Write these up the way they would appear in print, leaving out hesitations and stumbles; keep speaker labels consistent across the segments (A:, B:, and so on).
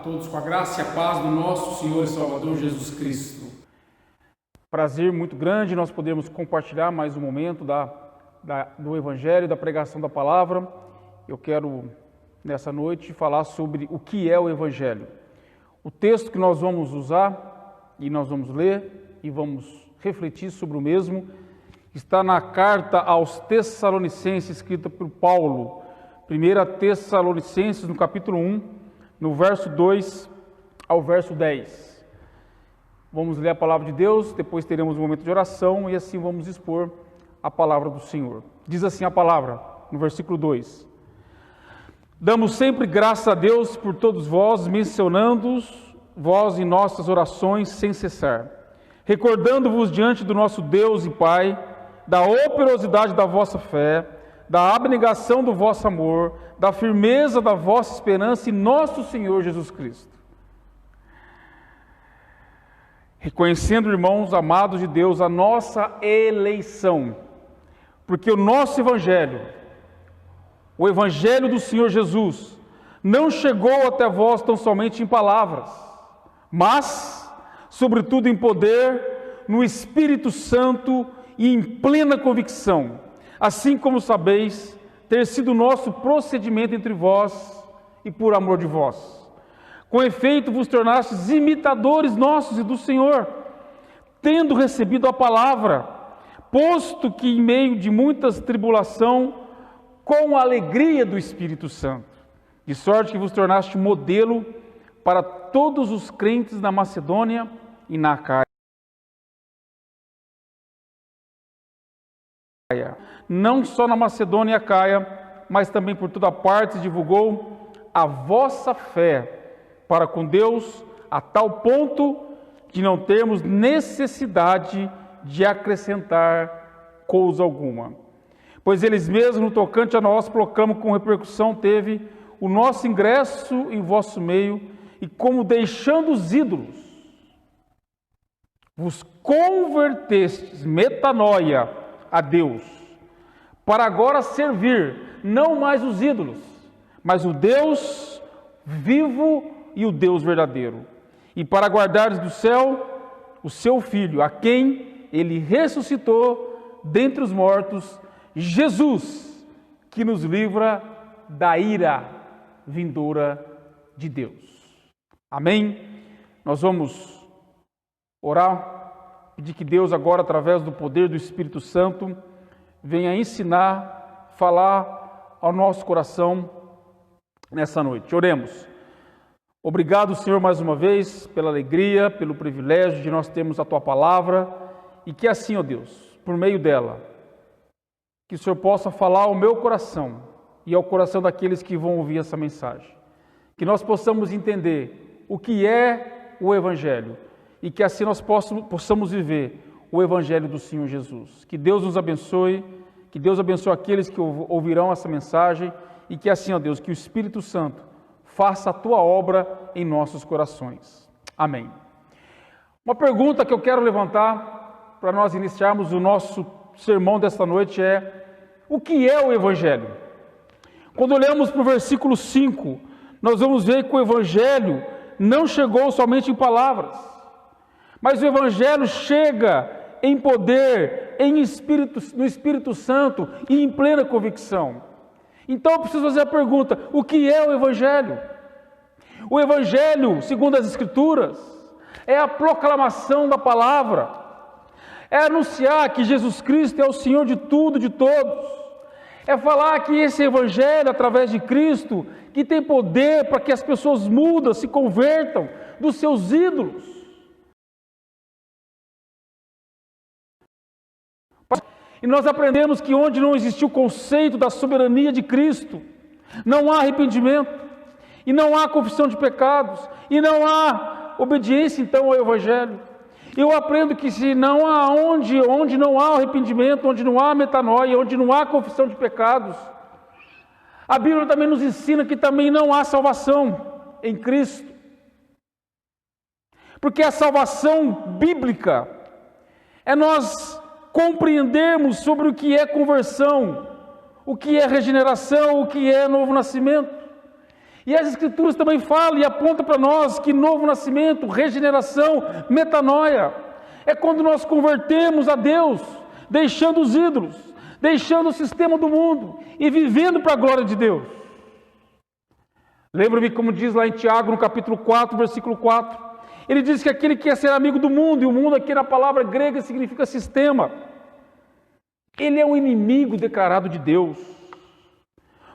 A: todos com a graça e a paz do nosso Senhor e Salvador Jesus Cristo. Prazer muito grande nós podermos compartilhar mais um momento do Evangelho, da pregação da palavra. Eu quero, nessa noite, falar sobre o que é o Evangelho. O texto que nós vamos usar e nós vamos ler e vamos refletir sobre o mesmo está na carta aos Tessalonicenses, escrita por Paulo. 1 Tessalonicenses, no capítulo 1, no verso 2 ao verso 10. Vamos ler a palavra de Deus, depois teremos um momento de oração e assim vamos expor a palavra do Senhor. Diz assim a palavra, no versículo 2. Damos sempre graças a Deus por todos vós, mencionando-os vós em nossas orações sem cessar, recordando-vos diante do nosso Deus e Pai, da operosidade da vossa fé, da abnegação do vosso amor, da firmeza da vossa esperança em nosso Senhor Jesus Cristo. Reconhecendo, irmãos amados de Deus, a nossa eleição, porque o nosso Evangelho, o Evangelho do Senhor Jesus, não chegou até vós tão somente em palavras, mas, sobretudo em poder, no Espírito Santo e em plena convicção, assim como sabeis ter sido o nosso procedimento entre vós e por amor de vós. Com efeito, vos tornastes imitadores nossos e do Senhor, tendo recebido a palavra, posto que em meio de muitas tribulação, com a alegria do Espírito Santo, de sorte que vos tornaste modelo para todos os crentes na Macedônia e na Acaia. Não só na Macedônia e Acaia, mas também por toda parte divulgou a vossa fé para com Deus, a tal ponto de não termos necessidade de acrescentar coisa alguma. Pois eles mesmos, no tocante a nós, proclamam com repercussão teve o nosso ingresso em vosso meio, e como deixando os ídolos, vos convertestes, metanoia, a Deus, para agora servir, não mais os ídolos, mas o Deus vivo e o Deus verdadeiro, e para guardares do céu o seu Filho, a quem ele ressuscitou dentre os mortos, Jesus, que nos livra da ira vindoura de Deus. Amém? Nós vamos orar, pedir que Deus agora, através do poder do Espírito Santo, venha ensinar, falar ao nosso coração nessa noite. Oremos. Obrigado, Senhor, mais uma vez, pela alegria, pelo privilégio de nós termos a Tua Palavra, e que assim, ó Deus, por meio dela, que o Senhor possa falar ao meu coração e ao coração daqueles que vão ouvir essa mensagem. Que nós possamos entender o que é o Evangelho e que assim nós possamos viver o Evangelho do Senhor Jesus. Que Deus nos abençoe, que Deus abençoe aqueles que ouvirão essa mensagem e que assim, ó Deus, que o Espírito Santo faça a Tua obra em nossos corações. Amém. Uma pergunta que eu quero levantar para nós iniciarmos o nosso sermão desta noite é: o que é o Evangelho? Quando olhamos para o versículo 5, nós vamos ver que o Evangelho não chegou somente em palavras, mas o Evangelho chega em poder, no Espírito Santo e em plena convicção. Então eu preciso fazer a pergunta: o que é o Evangelho? O Evangelho, segundo as Escrituras, é a proclamação da palavra, é anunciar que Jesus Cristo é o Senhor de tudo, de todos, é falar que esse Evangelho, através de Cristo, que tem poder para que as pessoas mudem, se convertam dos seus ídolos. E nós aprendemos que onde não existiu o conceito da soberania de Cristo, não há arrependimento, e não há confissão de pecados, e não há obediência então ao Evangelho. Eu aprendo que se não há onde não há arrependimento, onde não há metanoia, onde não há confissão de pecados, a Bíblia também nos ensina que também não há salvação em Cristo. Porque a salvação bíblica é nós compreendermos sobre o que é conversão, o que é regeneração, o que é novo nascimento. E as Escrituras também falam e apontam para nós que novo nascimento, regeneração, metanoia, é quando nós convertemos a Deus, deixando os ídolos, deixando o sistema do mundo e vivendo para a glória de Deus. Lembra-me como diz lá em Tiago, no capítulo 4, versículo 4, ele diz que aquele que quer ser amigo do mundo, e o mundo aqui na palavra grega significa sistema, ele é um inimigo declarado de Deus,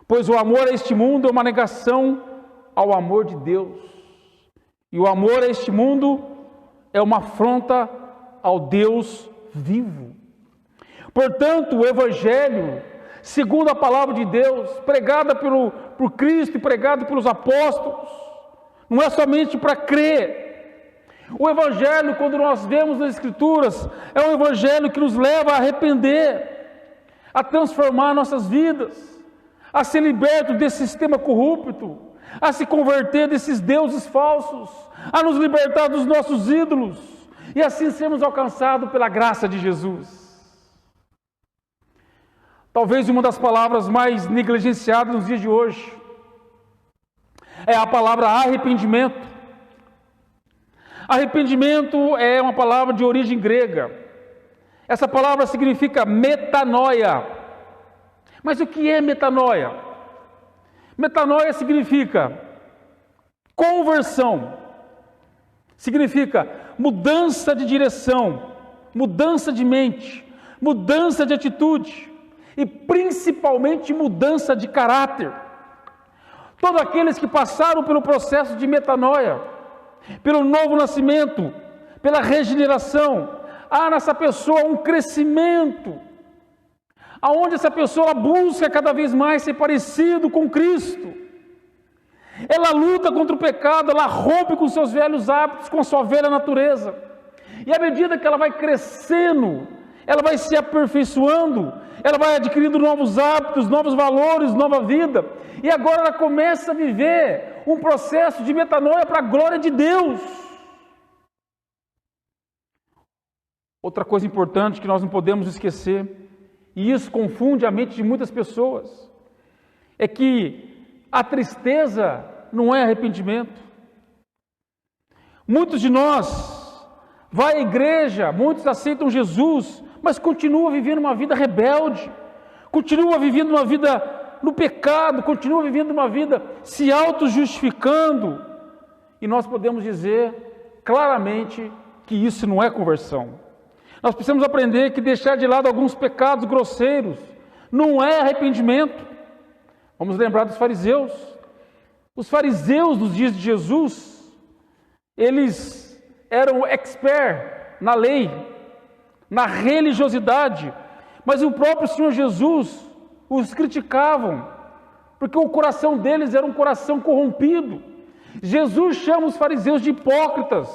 A: pois o amor a este mundo é uma negação ao amor de Deus, e o amor a este mundo é uma afronta ao Deus vivo. Portanto, o Evangelho, segundo a palavra de Deus, pregada por Cristo e pregada pelos apóstolos, não é somente para crer. O Evangelho, quando nós vemos nas Escrituras, é um Evangelho que nos leva a arrepender, a transformar nossas vidas, a ser liberto desse sistema corrupto, a se converter desses deuses falsos, a nos libertar dos nossos ídolos, e assim sermos alcançados pela graça de Jesus. Talvez uma das palavras mais negligenciadas nos dias de hoje é a palavra arrependimento. Arrependimento é uma palavra de origem grega. Essa palavra significa metanoia. Mas o que é metanoia? Metanoia significa conversão. Significa mudança de direção, mudança de mente, mudança de atitude e principalmente mudança de caráter. Todos aqueles que passaram pelo processo de metanoia, pelo novo nascimento, pela regeneração, há nessa pessoa um crescimento, aonde essa pessoa busca cada vez mais ser parecido com Cristo. Ela luta contra o pecado, ela rompe com seus velhos hábitos, com a sua velha natureza. E à medida que ela vai crescendo, ela vai se aperfeiçoando, ela vai adquirindo novos hábitos, novos valores, nova vida. E agora ela começa a viver um processo de metanoia para a glória de Deus. Outra coisa importante que nós não podemos esquecer, e isso confunde a mente de muitas pessoas, é que a tristeza não é arrependimento. Muitos de nós vai à igreja, muitos aceitam Jesus, mas continua vivendo uma vida rebelde, continua vivendo uma vida no pecado, continua vivendo uma vida se auto-justificando. E nós podemos dizer claramente que isso não é conversão. Nós precisamos aprender que deixar de lado alguns pecados grosseiros não é arrependimento. Vamos lembrar dos fariseus. Os fariseus dos dias de Jesus, eles eram expert na lei, na religiosidade, mas o próprio Senhor Jesus os criticavam, porque o coração deles era um coração corrompido. Jesus chama os fariseus de hipócritas,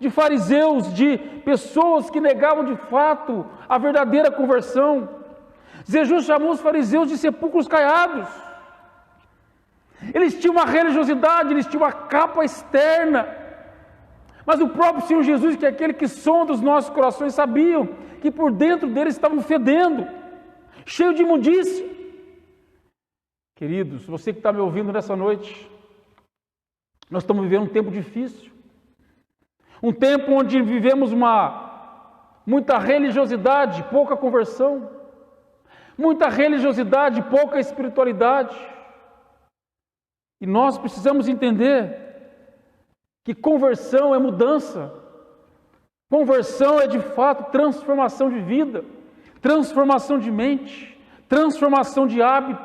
A: de fariseus, de pessoas que negavam de fato a verdadeira conversão. Jesus chamou os fariseus de sepulcros caiados. Eles tinham uma religiosidade, eles tinham uma capa externa, mas o próprio Senhor Jesus, que é aquele que sonda os nossos corações, sabiam que por dentro deles estavam fedendo, cheio de imundícia. Queridos, você que está me ouvindo nessa noite, nós estamos vivendo um tempo difícil, um tempo onde vivemos muita religiosidade, pouca conversão, muita religiosidade, pouca espiritualidade. E nós precisamos entender que conversão é mudança, conversão é de fato transformação de vida, transformação de mente, transformação de hábitos.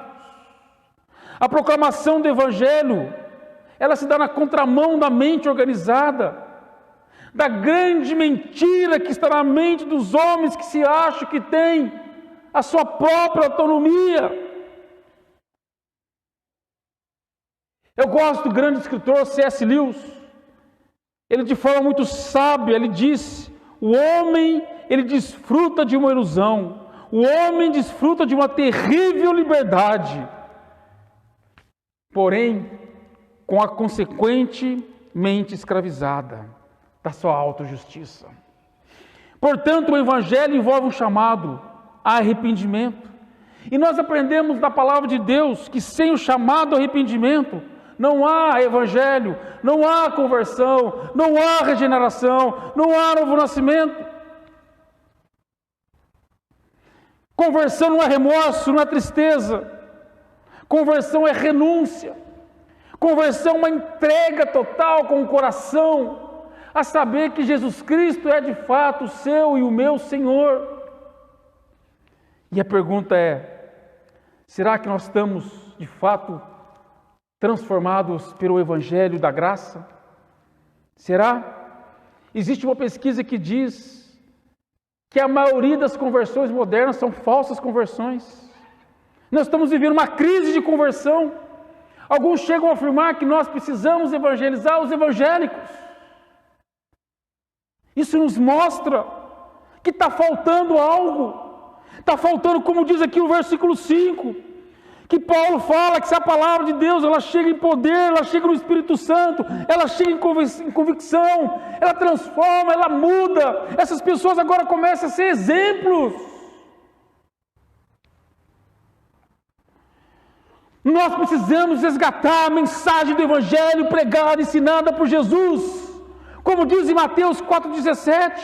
A: A proclamação do Evangelho, ela se dá na contramão da mente organizada, da grande mentira que está na mente dos homens que se acham que têm a sua própria autonomia. Eu gosto do grande escritor C.S. Lewis. Ele, de forma muito sábia, ele disse: o homem, ele desfruta de uma ilusão, o homem desfruta de uma terrível liberdade, porém, com a consequente mente escravizada da sua autojustiça. Portanto, o Evangelho envolve um chamado a arrependimento. E nós aprendemos da palavra de Deus que sem o chamado arrependimento, não há evangelho, não há conversão, não há regeneração, não há novo nascimento. Conversão não é remorso, não é tristeza. Conversão é renúncia. Conversão é uma entrega total com o coração, a saber que Jesus Cristo é de fato o seu e o meu Senhor. E a pergunta é: será que nós estamos de fato transformados pelo Evangelho da graça? Será? Existe uma pesquisa que diz que a maioria das conversões modernas são falsas conversões. Nós estamos vivendo uma crise de conversão. Alguns chegam a afirmar que nós precisamos evangelizar os evangélicos. Isso nos mostra que está faltando algo. Está faltando, como diz aqui o versículo 5, que Paulo fala que se a palavra de Deus ela chega em poder, ela chega no Espírito Santo, ela chega em convicção, ela transforma, ela muda. Essas pessoas agora começam a ser exemplos. Nós precisamos resgatar a mensagem do Evangelho pregada, ensinada por Jesus. Como diz em Mateus 4,17,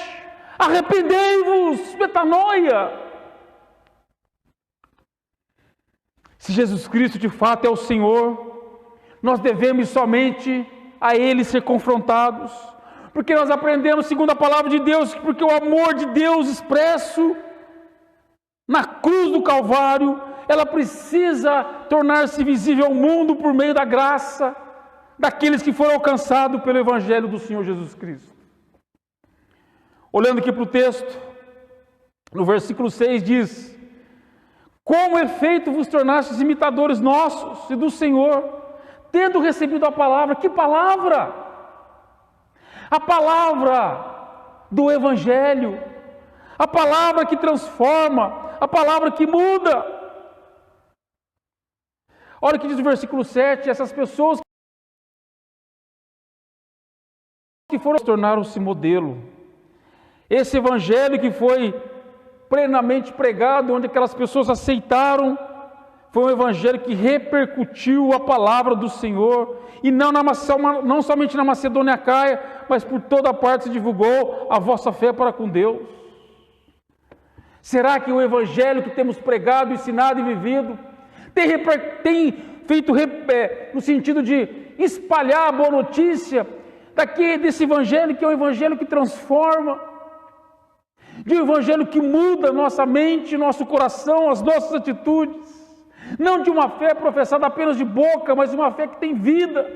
A: arrependei-vos, metanoia. Se Jesus Cristo de fato é o Senhor, nós devemos somente a Ele ser confrontados, porque nós aprendemos, segundo a palavra de Deus, porque o amor de Deus expresso na cruz do Calvário, ela precisa tornar-se visível ao mundo por meio da graça daqueles que foram alcançados pelo Evangelho do Senhor Jesus Cristo. Olhando aqui para o texto, no versículo 6 diz: como é feito vos tornastes imitadores nossos e do Senhor, tendo recebido a palavra. Que palavra? A palavra do Evangelho, a palavra que transforma, a palavra que muda. Olha o que diz o versículo 7, essas pessoas que foram tornaram-se modelo. Esse evangelho que foi plenamente pregado, onde aquelas pessoas aceitaram, foi um evangelho que repercutiu a palavra do Senhor, e não somente na Macedônia e Acaia, mas por toda parte se divulgou a vossa fé para com Deus. Será que o evangelho que temos pregado, ensinado e vivido tem feito no sentido de espalhar a boa notícia desse evangelho, que é um evangelho que transforma, de um evangelho que muda nossa mente, nosso coração, as nossas atitudes, não de uma fé professada apenas de boca, mas uma fé que tem vida,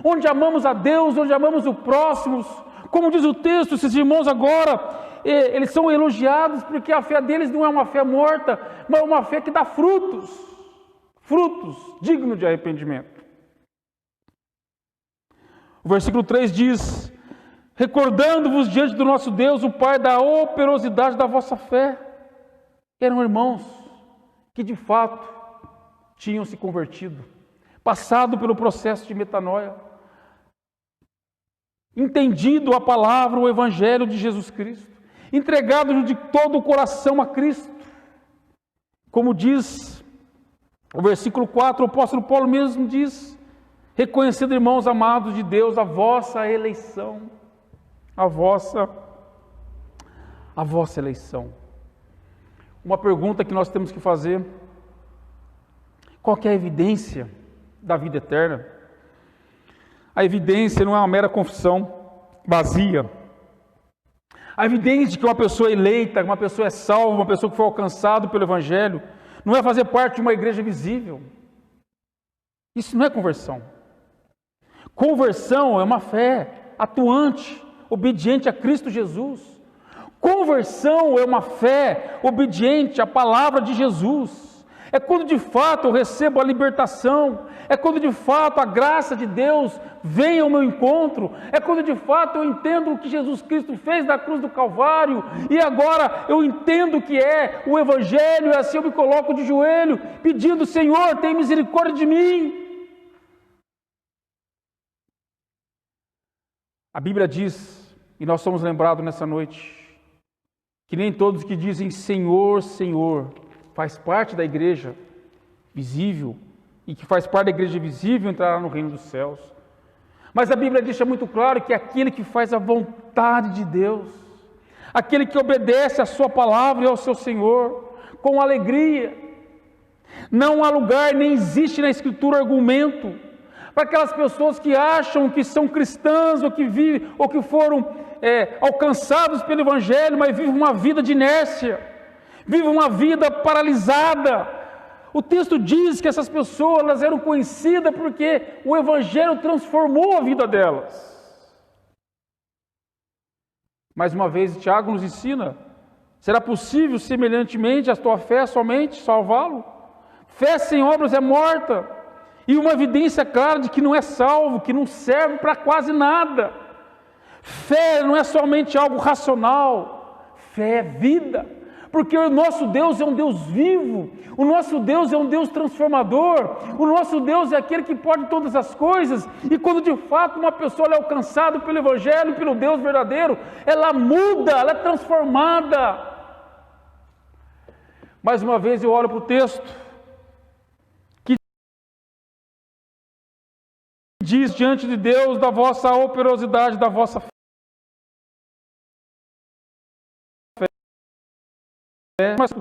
A: onde amamos a Deus, onde amamos o próximo. Como diz o texto, esses irmãos agora, eles são elogiados porque a fé deles não é uma fé morta, mas uma fé que dá frutos dignos de arrependimento. O versículo 3 diz: recordando-vos diante do nosso Deus, o Pai, da operosidade da vossa fé. Eram irmãos que de fato tinham se convertido, passado pelo processo de metanoia, entendido a palavra, o Evangelho de Jesus Cristo, entregado de todo o coração a Cristo. Como diz o versículo 4, o apóstolo Paulo mesmo diz: reconhecendo, irmãos amados de Deus, a vossa eleição, a vossa eleição. Uma pergunta que nós temos que fazer: qual que é a evidência da vida eterna? A evidência não é uma mera confissão vazia. A evidência de que uma pessoa é eleita, uma pessoa é salva, uma pessoa que foi alcançada pelo Evangelho, não é fazer parte de uma igreja visível. Isso não é conversão. Conversão é uma fé atuante, obediente a Cristo Jesus. Conversão é uma fé obediente à palavra de Jesus. É quando de fato eu recebo a libertação, é quando de fato a graça de Deus vem ao meu encontro, é quando de fato eu entendo o que Jesus Cristo fez na cruz do Calvário, e agora eu entendo o que é o Evangelho, e assim eu me coloco de joelho, pedindo: Senhor, tem misericórdia de mim. A Bíblia diz, e nós somos lembrados nessa noite, que nem todos que dizem Senhor, Senhor, faz parte da igreja visível e que faz parte da igreja visível entrará no reino dos céus. Mas a Bíblia deixa muito claro que aquele que faz a vontade de Deus, aquele que obedece à sua palavra e ao seu Senhor, com alegria, não há lugar, nem existe na Escritura argumento para aquelas pessoas que acham que são cristãs ou que vivem, ou que foram alcançados pelo Evangelho, mas vivem uma vida de inércia, vivem uma vida paralisada. O texto diz que essas pessoas elas eram conhecidas porque o Evangelho transformou a vida delas. Mais uma vez, Tiago nos ensina: será possível semelhantemente a tua fé somente salvá-lo? Fé sem obras é morta, e uma evidência clara de que não é salvo, que não serve para quase nada. Fé não é somente algo racional, fé é vida, porque o nosso Deus é um Deus vivo, o nosso Deus é um Deus transformador, o nosso Deus é aquele que pode todas as coisas, e quando de fato uma pessoa é alcançada pelo Evangelho, pelo Deus verdadeiro, ela muda, ela é transformada. Mais uma vez eu olho para o texto, diz diante de Deus da vossa operosidade, da vossa fé. Mas,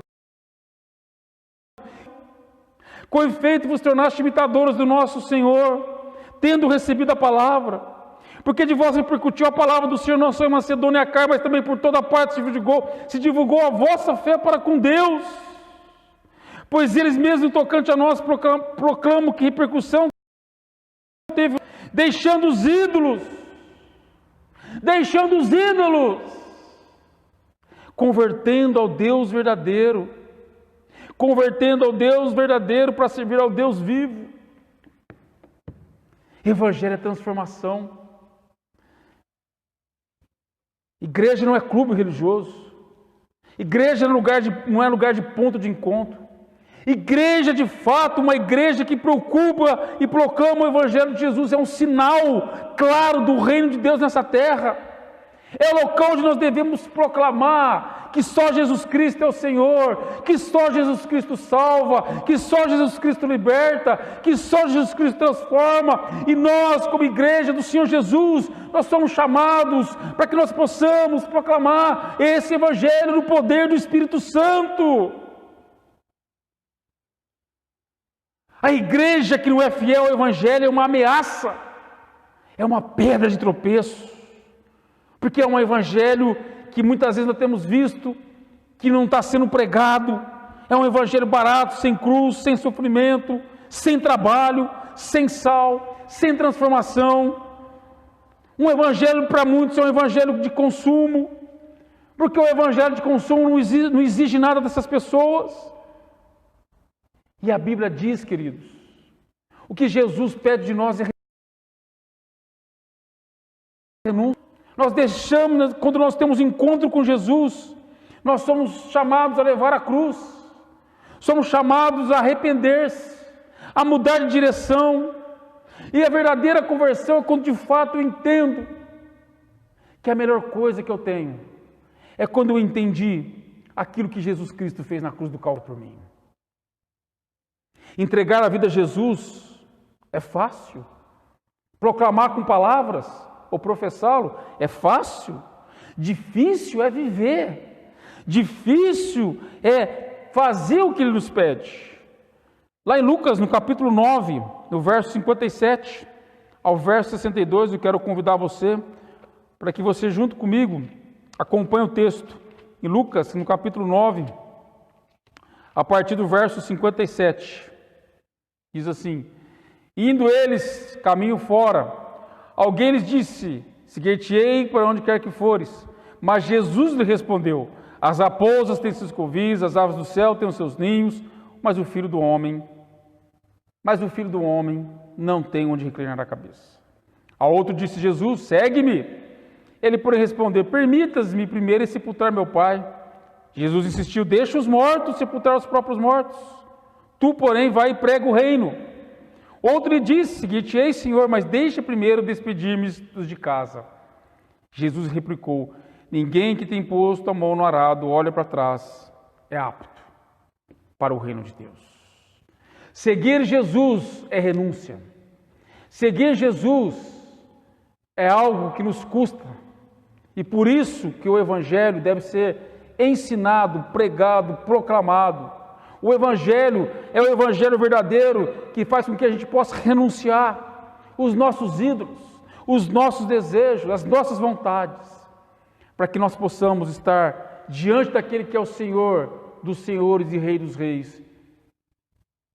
A: com efeito vos tornaste imitadores do nosso Senhor, tendo recebido a palavra, porque de vós repercutiu a palavra do Senhor, não só em Macedônia e Acaia, mas também por toda parte se divulgou a vossa fé para com Deus. Pois eles mesmos, tocante a nós, proclamam que repercussão teve, deixando os ídolos, convertendo ao Deus verdadeiro para servir ao Deus vivo. Evangelho é transformação. Igreja não é clube religioso. Igreja não é lugar de ponto de encontro. Igreja, de fato, uma igreja que preocupa e proclama o Evangelho de Jesus, é um sinal claro do reino de Deus nessa terra. É o local onde nós devemos proclamar que só Jesus Cristo é o Senhor, que só Jesus Cristo salva, que só Jesus Cristo liberta, que só Jesus Cristo transforma. E nós, como igreja do Senhor Jesus, nós somos chamados para que nós possamos proclamar esse Evangelho no poder do Espírito Santo. A igreja que não é fiel ao Evangelho é uma ameaça, é uma pedra de tropeço, porque é um Evangelho que muitas vezes nós temos visto que não está sendo pregado, é um Evangelho barato, sem cruz, sem sofrimento, sem trabalho, sem sal, sem transformação. Um Evangelho para muitos é um Evangelho de consumo, porque o Evangelho de consumo não exige nada dessas pessoas. E a Bíblia diz, queridos, o que Jesus pede de nós é renúncia. Nós deixamos, quando nós temos encontro com Jesus, nós somos chamados a levar a cruz, somos chamados a arrepender-se, a mudar de direção. E a verdadeira conversão é quando de fato eu entendo que a melhor coisa que eu tenho é quando eu entendi aquilo que Jesus Cristo fez na cruz do Calvário por mim. Entregar a vida a Jesus é fácil. Proclamar com palavras ou professá-lo é fácil. Difícil é viver. Difícil é fazer o que ele nos pede. Lá em Lucas, no capítulo 9, no verso 57 ao verso 62, eu quero convidar você para que você, junto comigo, acompanhe o texto. Em Lucas, no capítulo 9, a partir do verso 57. Diz assim: indo eles caminho fora, alguém lhes disse: seguir-te-ei para onde quer que fores. Mas Jesus lhe respondeu: as raposas têm seus covis, as aves do céu têm os seus ninhos, mas o filho do homem não tem onde reclinar a cabeça. A outro disse Jesus: segue-me. Ele, porém, respondeu: permitas-me primeiro sepultar meu pai. Jesus insistiu: deixa os mortos sepultar os próprios mortos. Tu, porém, vai e prega o reino. Outro lhe disse: seguir-te-ei, Senhor, mas deixa primeiro despedir-me dos de casa. Jesus replicou: ninguém que tem posto a mão no arado, olha para trás, é apto para o reino de Deus. Seguir Jesus é renúncia. Seguir Jesus é algo que nos custa. E por isso que o Evangelho deve ser ensinado, pregado, proclamado. O Evangelho é o Evangelho verdadeiro que faz com que a gente possa renunciar os nossos ídolos, os nossos desejos, as nossas vontades, para que nós possamos estar diante daquele que é o Senhor dos senhores e Rei dos reis,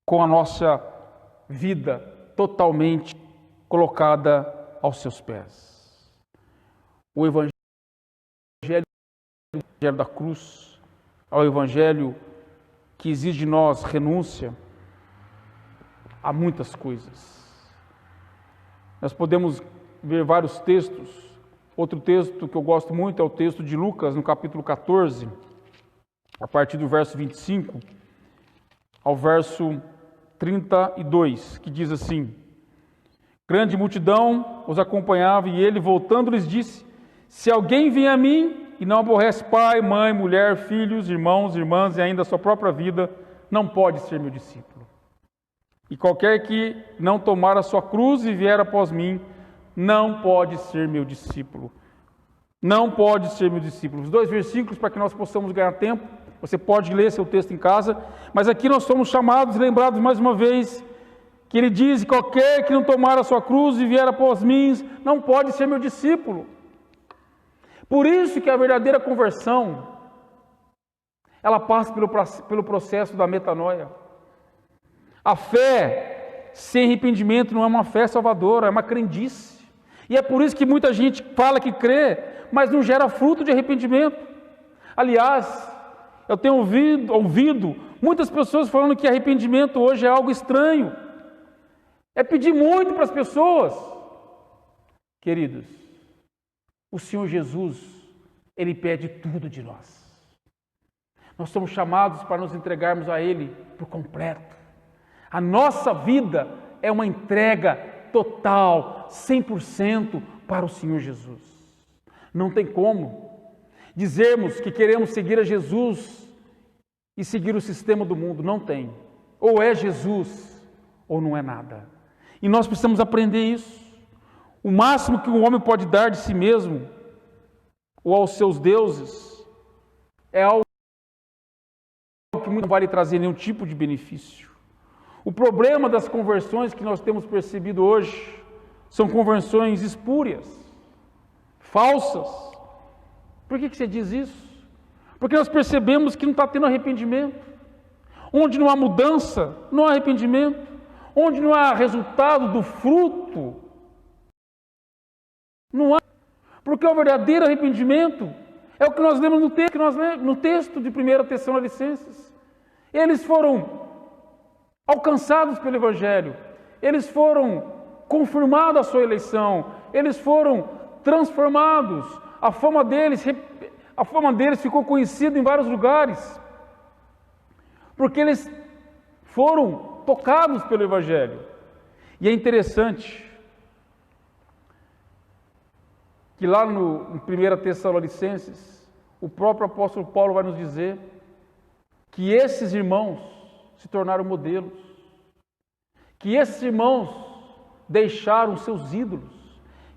A: com a nossa vida totalmente colocada aos seus pés. O Evangelho da cruz, ao Evangelho que exige de nós renúncia a muitas coisas. Nós podemos ver vários textos. Outro texto que eu gosto muito é o texto de Lucas, no capítulo 14, a partir do verso 25 ao verso 32, que diz assim: grande multidão os acompanhava e ele, voltando, lhes disse: se alguém vem a mim e não aborrece pai, mãe, mulher, filhos, irmãos, irmãs e ainda a sua própria vida, não pode ser meu discípulo. E qualquer que não tomar a sua cruz e vier após mim, não pode ser meu discípulo. Não pode ser meu discípulo. Os dois versículos para que nós possamos ganhar tempo. Você pode ler seu texto em casa, mas aqui nós somos chamados e lembrados mais uma vez que ele diz: qualquer que não tomar a sua cruz e vier após mim, não pode ser meu discípulo. Por isso que a verdadeira conversão, ela passa pelo processo da metanoia. A fé sem arrependimento não é uma fé salvadora, é uma crendice. E é por isso que muita gente fala que crê, mas não gera fruto de arrependimento. Aliás, eu tenho ouvido muitas pessoas falando que arrependimento hoje é algo estranho. É pedir muito para as pessoas. Queridos, o Senhor Jesus, Ele pede tudo de nós. Nós somos chamados para nos entregarmos a Ele por completo. A nossa vida é uma entrega total, 100% para o Senhor Jesus. Não tem como dizermos que queremos seguir a Jesus e seguir o sistema do mundo. Não tem. Ou é Jesus ou não é nada. E nós precisamos aprender isso. O máximo que um homem pode dar de si mesmo ou aos seus deuses é algo que não vai lhe trazer nenhum tipo de benefício. O problema das conversões que nós temos percebido hoje são conversões espúrias, falsas. Por que você diz isso? Porque nós percebemos que não está tendo arrependimento. Onde não há mudança, não há arrependimento. Onde não há resultado do fruto, não há. Porque o verdadeiro arrependimento é o que nós lemos no texto de 1 Tessalonicenses. Eles foram alcançados pelo Evangelho, eles foram confirmados a sua eleição, eles foram transformados, a fama deles ficou conhecida em vários lugares, porque eles foram tocados pelo Evangelho. E é interessante que lá em 1 Tessalonicenses, o próprio apóstolo Paulo vai nos dizer que esses irmãos se tornaram modelos, que esses irmãos deixaram seus ídolos,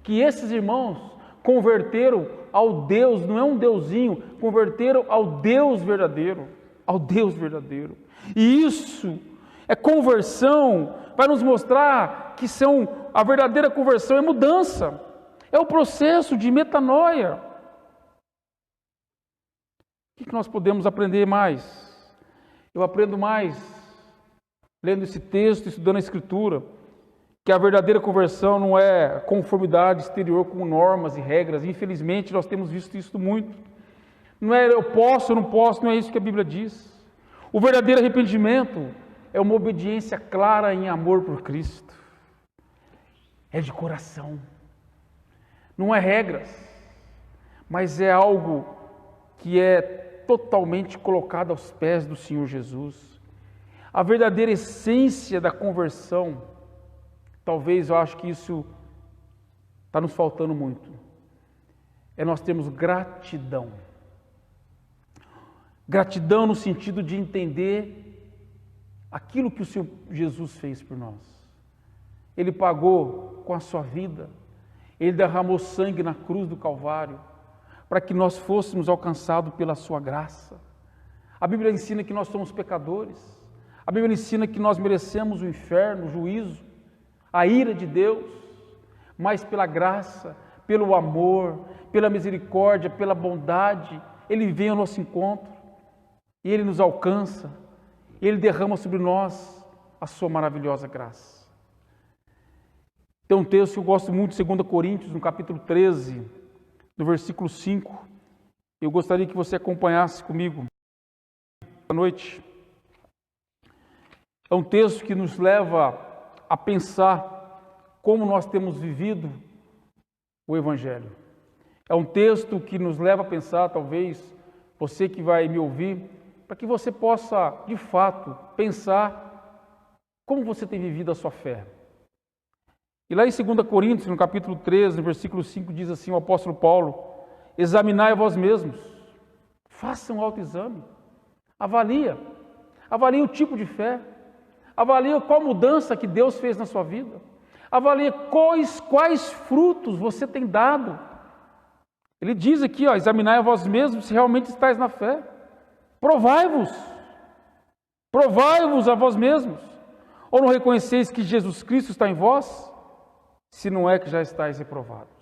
A: que esses irmãos converteram ao Deus, não é um deusinho, converteram ao Deus verdadeiro, ao Deus verdadeiro. E isso é conversão, vai nos mostrar que a verdadeira conversão é mudança, é o processo de metanoia. O que nós podemos aprender mais? Eu aprendo mais lendo esse texto, estudando a Escritura, que a verdadeira conversão não é conformidade exterior com normas e regras. Infelizmente, nós temos visto isso muito. Não é eu posso, eu não posso, não é isso que a Bíblia diz. O verdadeiro arrependimento é uma obediência clara em amor por Cristo. É de coração. Não é regras, mas é algo que é totalmente colocado aos pés do Senhor Jesus. A verdadeira essência da conversão, talvez eu acho que isso está nos faltando muito, é nós termos gratidão. Gratidão no sentido de entender aquilo que o Senhor Jesus fez por nós. Ele pagou com a sua vida, Ele derramou sangue na cruz do Calvário, para que nós fôssemos alcançados pela sua graça. A Bíblia ensina que nós somos pecadores, a Bíblia ensina que nós merecemos o inferno, o juízo, a ira de Deus, mas pela graça, pelo amor, pela misericórdia, pela bondade, Ele vem ao nosso encontro, e Ele nos alcança, e Ele derrama sobre nós a sua maravilhosa graça. Tem um texto que eu gosto muito, 2 Coríntios, no capítulo 13, no versículo 5. Eu gostaria que você acompanhasse comigo à noite. É um texto que nos leva a pensar como nós temos vivido o Evangelho. É um texto que nos leva a pensar, talvez, você que vai me ouvir, para que você possa, de fato, pensar como você tem vivido a sua fé. E lá em 2 Coríntios, no capítulo 13, no versículo 5, diz assim o apóstolo Paulo: examinai a vós mesmos, façam um autoexame, avalie o tipo de fé, avalie qual mudança que Deus fez na sua vida, avalie quais frutos você tem dado. Ele diz aqui, examinai a vós mesmos se realmente estáis na fé, provai-vos a vós mesmos, ou não reconheceis que Jesus Cristo está em vós? Se não é que já estáis reprovados.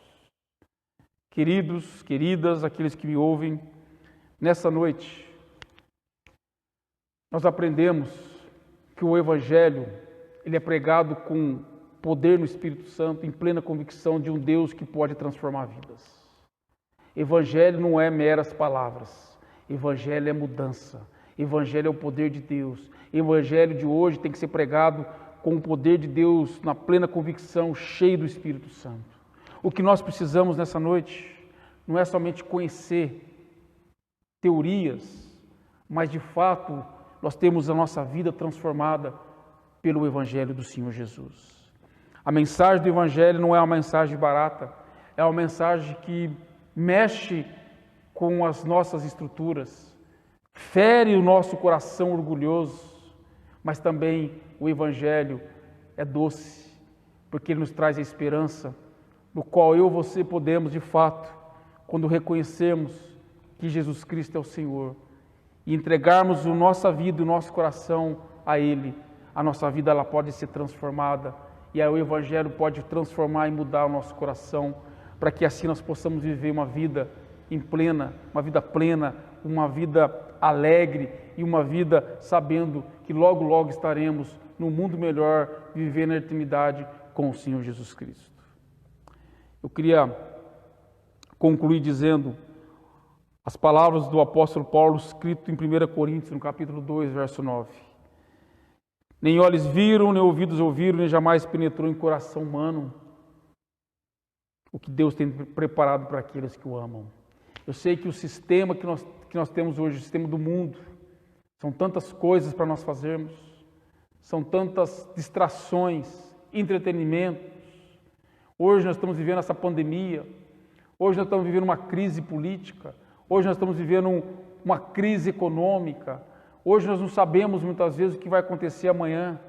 A: Queridos, queridas, aqueles que me ouvem, nessa noite, nós aprendemos que o Evangelho, ele é pregado com poder no Espírito Santo, em plena convicção de um Deus que pode transformar vidas. Evangelho não é meras palavras, Evangelho é mudança, Evangelho é o poder de Deus. Evangelho de hoje tem que ser pregado com o poder de Deus, na plena convicção, cheio do Espírito Santo. O que nós precisamos nessa noite não é somente conhecer teorias, mas de fato nós temos a nossa vida transformada pelo Evangelho do Senhor Jesus. A mensagem do Evangelho não é uma mensagem barata, é uma mensagem que mexe com as nossas estruturas, fere o nosso coração orgulhoso, mas também o Evangelho é doce, porque ele nos traz a esperança, no qual eu e você podemos, de fato, quando reconhecermos que Jesus Cristo é o Senhor e entregarmos a nossa vida, o nosso coração a Ele, a nossa vida ela pode ser transformada e aí o Evangelho pode transformar e mudar o nosso coração, para que assim nós possamos viver uma vida plena, uma vida alegre e uma vida sabendo que logo, logo estaremos num mundo melhor, vivendo na eternidade com o Senhor Jesus Cristo. Eu queria concluir dizendo as palavras do apóstolo Paulo, escrito em 1 Coríntios, no capítulo 2, verso 9. Nem olhos viram, nem ouvidos ouviram, nem jamais penetrou em coração humano o que Deus tem preparado para aqueles que o amam. Eu sei que o sistema que nós temos hoje, o sistema do mundo, são tantas coisas para nós fazermos, são tantas distrações, entretenimentos. Hoje nós estamos vivendo essa pandemia, hoje nós estamos vivendo uma crise política, hoje nós estamos vivendo uma crise econômica, hoje nós não sabemos muitas vezes o que vai acontecer amanhã,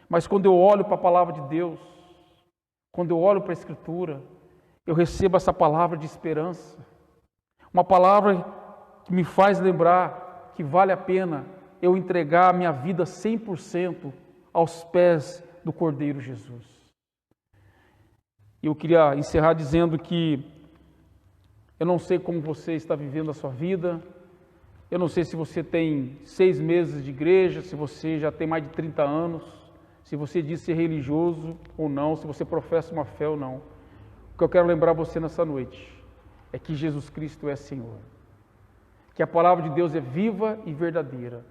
A: mas quando eu olho para a palavra de Deus, quando eu olho para a Escritura, eu recebo essa palavra de esperança, uma palavra que me faz lembrar que vale a pena eu entregar a minha vida 100% aos pés do Cordeiro Jesus. Eu queria encerrar dizendo que eu não sei como você está vivendo a sua vida, eu não sei se você tem 6 meses de igreja, se você já tem mais de 30 anos, se você diz ser religioso ou não, se você professa uma fé ou não. O que eu quero lembrar você nessa noite é que Jesus Cristo é Senhor, que a palavra de Deus é viva e verdadeira,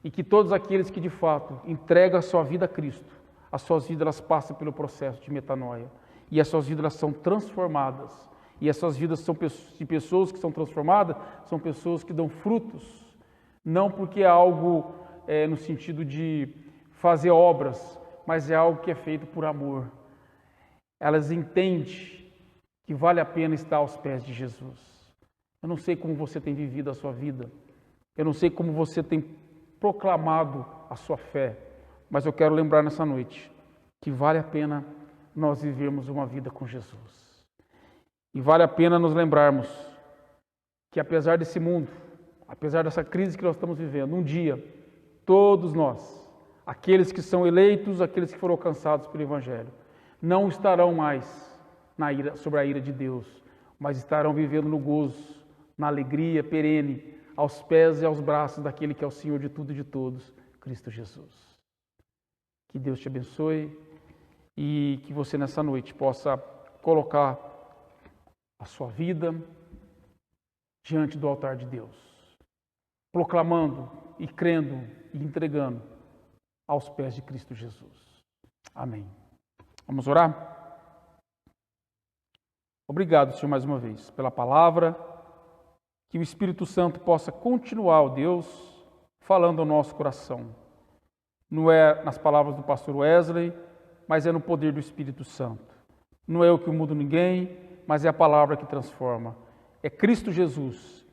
A: e que todos aqueles que de fato entregam a sua vida a Cristo, as suas vidas elas passam pelo processo de metanoia, e as suas vidas elas são transformadas, e as suas vidas são de pessoas que são transformadas, são pessoas que dão frutos, não porque é algo no sentido de fazer obras, mas é algo que é feito por amor. Elas entendem que vale a pena estar aos pés de Jesus. Eu não sei como você tem vivido a sua vida, eu não sei como você tem proclamado a sua fé, mas eu quero lembrar nessa noite que vale a pena nós vivermos uma vida com Jesus. E vale a pena nos lembrarmos que apesar desse mundo, apesar dessa crise que nós estamos vivendo, um dia, todos nós, aqueles que são eleitos, aqueles que foram alcançados pelo Evangelho, não estarão mais sobre a ira de Deus, mas estarão vivendo no gozo, na alegria perene, aos pés e aos braços daquele que é o Senhor de tudo e de todos, Cristo Jesus. Que Deus te abençoe e que você nessa noite possa colocar a sua vida diante do altar de Deus, proclamando e crendo e entregando aos pés de Cristo Jesus. Amém. Vamos orar? Obrigado, Senhor, mais uma vez, pela palavra, que o Espírito Santo possa continuar, ó Deus, falando ao nosso coração. Não é nas palavras do pastor Wesley, mas é no poder do Espírito Santo. Não é eu que mudo ninguém, mas é a palavra que transforma. É Cristo Jesus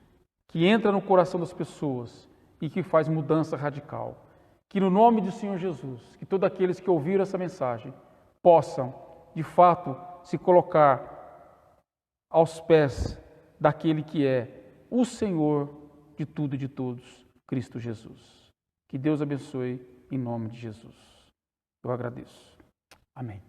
A: que entra no coração das pessoas e que faz mudança radical. Que no nome do Senhor Jesus, que todos aqueles que ouviram essa mensagem possam, de fato, se colocar aos pés daquele que é o Senhor de tudo e de todos, Cristo Jesus. Que Deus abençoe em nome de Jesus. Eu agradeço. Amém.